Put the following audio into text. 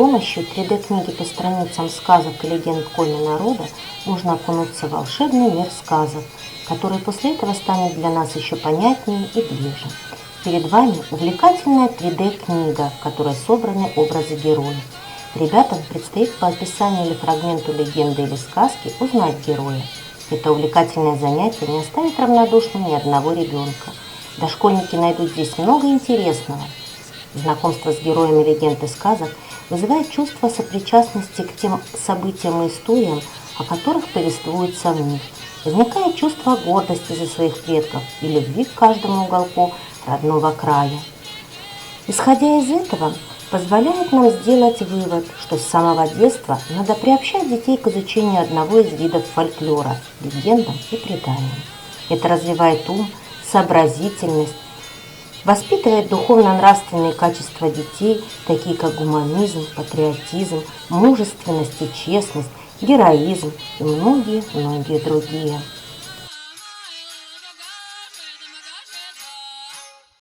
помощью 3D-книги по страницам сказок и легенд Коми народа можно окунуться в волшебный мир сказок, который после этого станет для нас еще понятнее и ближе. Перед вами увлекательная 3D-книга, в которой собраны образы героев. Ребятам предстоит по описанию или фрагменту легенды или сказки узнать героя. Это увлекательное занятие не оставит равнодушным ни одного ребенка. Дошкольники найдут здесь много интересного. Знакомство с героями легенд и сказок вызывает чувство сопричастности к тем событиям и историям, о которых повествуется в них. Возникает чувство гордости за своих предков и любви к каждому уголку родного края. Исходя из этого, позволяет нам сделать вывод, что с самого детства надо приобщать детей к изучению одного из видов фольклора – легендам и преданиям. Это развивает ум, сообразительность, воспитывает духовно-нравственные качества детей, такие как гуманизм, патриотизм, мужественность и честность, героизм и многие-многие другие.